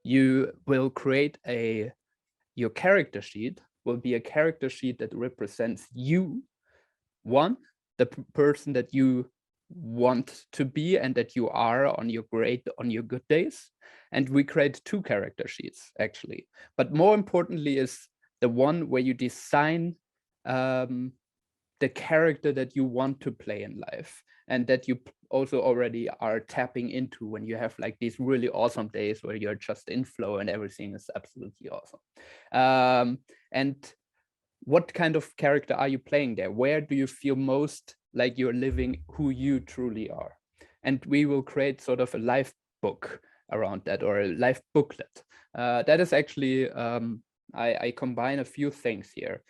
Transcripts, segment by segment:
you will create your character sheet will be a character sheet that represents you, one, the person that you want to be and that you are on your good days. And we create two character sheets, actually. But more importantly is the one where you design the character that you want to play in life, and that you also already are tapping into when you have like these really awesome days where you're just in flow and everything is absolutely awesome. And what kind of character are you playing there? Where do you feel most like you're living who you truly are? And we will create sort of a life book around that, or a life booklet. That is actually, I combine a few things here.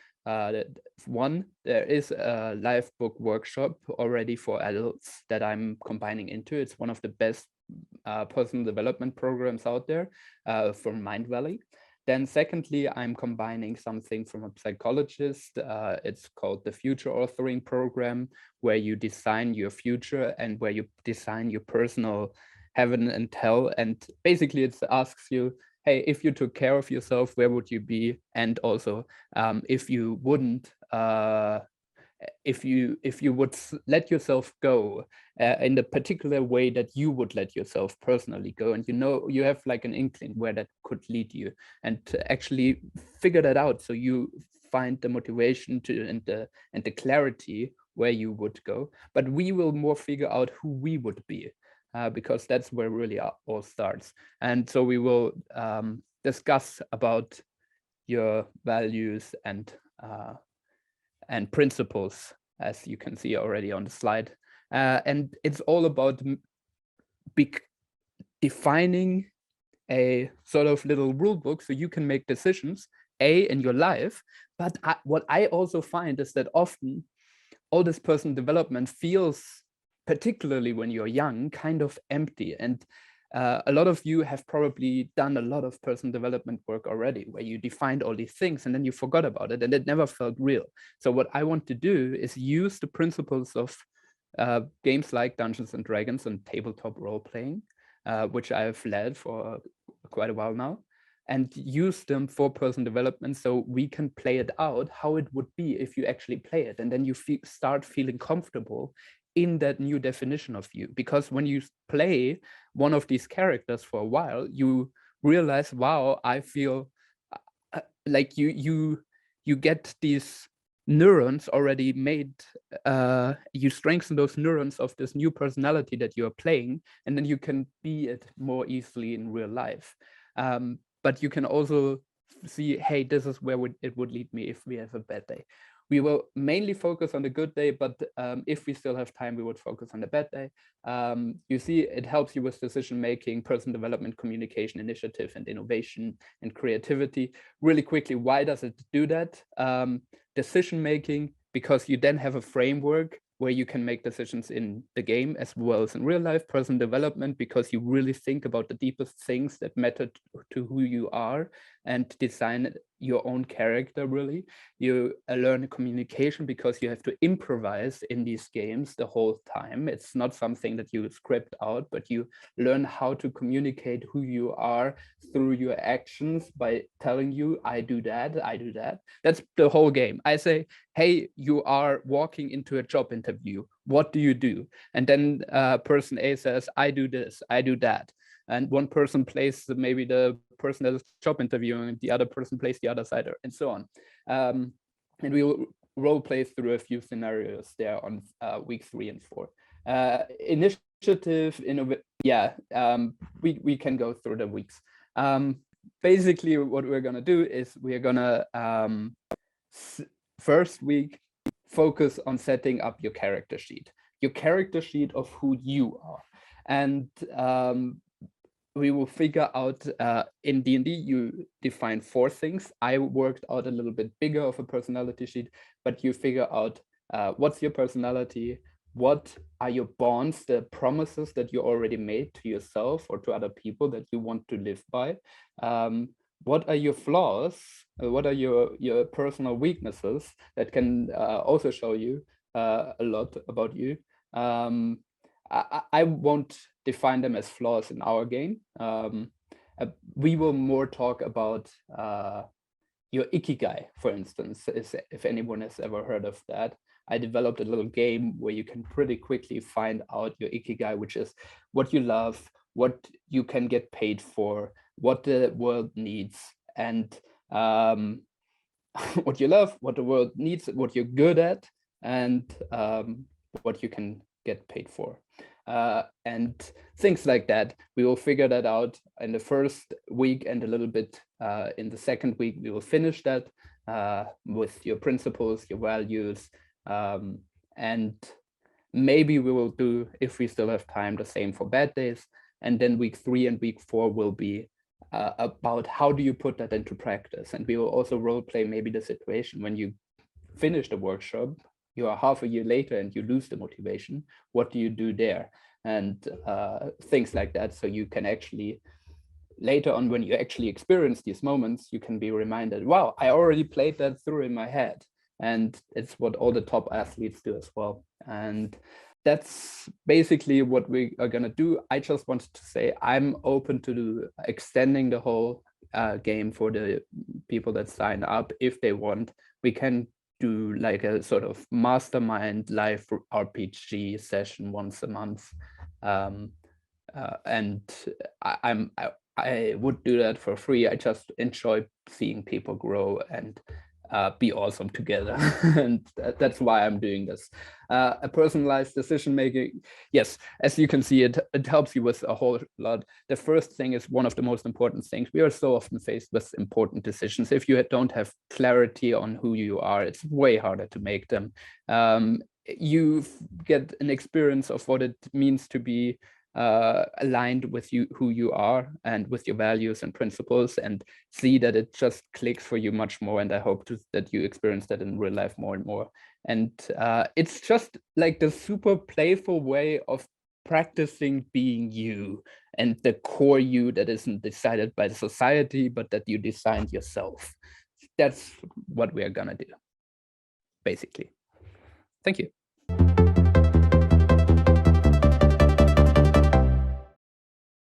One, there is a life book workshop already for adults that I'm combining into. It's one of the best personal development programs out there from Mind Valley. Then secondly, I'm combining something from a psychologist. It's called the Future Authoring Program, where you design your future and where you design your personal heaven and hell. And basically it asks you, hey, if you took care of yourself, where would you be? And also, if you wouldn't, if you would let yourself go in the particular way that you would let yourself personally go, and you have like an inkling where that could lead you, and to actually figure that out, so you find the motivation to and the clarity where you would go. But we will more figure out who we would be, because that's where really all starts. And so we will discuss about your values and principles, as you can see already on the slide. And it's all about defining a sort of little rule book so you can make decisions in your life. But what I also find is that often all this personal development feels, particularly when you're young, kind of empty. And a lot of you have probably done a lot of personal development work already, where you defined all these things and then you forgot about it and it never felt real. So what I want to do is use the principles of games like Dungeons and Dragons and tabletop role playing, which I've led for quite a while now, and use them for personal development, so we can play it out how it would be if you actually play it. And then you start feeling comfortable in that new definition of you. Because when you play one of these characters for a while, you realize, wow, I feel like you get these neurons already made. You strengthen those neurons of this new personality that you're playing, and then you can be it more easily in real life. But you can also see, hey, this is where it would lead me if we have a bad day. We will mainly focus on the good day, but if we still have time, we would focus on the bad day. You see, it helps you with decision-making, personal development, communication, initiative, and innovation, and creativity. Really quickly, why does it do that? Decision-making, because you then have a framework where you can make decisions in the game as well as in real life. Personal development, because you really think about the deepest things that matter to who you are and design your own character, really. You learn communication, because you have to improvise in these games the whole time. It's not something that you script out, but you learn how to communicate who you are through your actions by telling you, I do that, I do that. That's the whole game. I say, hey, you are walking into a job interview. What do you do? And then person A says, I do this, I do that. And one person plays maybe the person that is job interviewing, and the other person plays the other side, and so on. And we will role play through a few scenarios there on week 3 and 4. Initiative, we can go through the weeks. Basically, what we're gonna do is we're gonna first week focus on setting up your character sheet of who you are. And we will figure out, in D&D, you define 4 things. I worked out a little bit bigger of a personality sheet, but you figure out what's your personality, what are your bonds, the promises that you already made to yourself or to other people that you want to live by. What are your flaws? What are your personal weaknesses that can also show you a lot about you? I won't define them as flaws in our game. We will more talk about your ikigai, for instance, if anyone has ever heard of that. I developed a little game where you can pretty quickly find out your ikigai, which is what you love, what you can get paid for, what the world needs, and what you love, what the world needs, what you're good at, and what you can get paid for. And things like that. We will figure that out in the first week, and a little bit in the second week. We will finish that with your principles, your values, and maybe we will do, if we still have time, the same for bad days. And then week 3 and week 4 will be about how do you put that into practice. And we will also role play maybe the situation when you finish the workshop, you are half a year later and you lose the motivation. What do you do there? And things like that. So you can actually, later on, when you actually experience these moments, you can be reminded, wow, I already played that through in my head. And it's what all the top athletes do as well. And that's basically what we are going to do. I just wanted to say I'm open to extending the whole game for the people that sign up. If they want, we can do like a sort of mastermind live RPG session once a month. And I would do that for free. I just enjoy seeing people grow and be awesome together. And that's why I'm doing this. A personalized decision making, yes, as you can see, it helps you with a whole lot. The first thing is one of the most important things. We are so often faced with important decisions. If you don't have clarity on who you are, it's way harder to make them. You get an experience of what it means to be aligned with you, who you are, and with your values and principles, and see that it just clicks for you much more. And I hope that you experience that in real life more and more. And it's just like the super playful way of practicing being you, and the core you that isn't decided by the society, but that you designed yourself. That's what we are gonna do, basically. Thank you.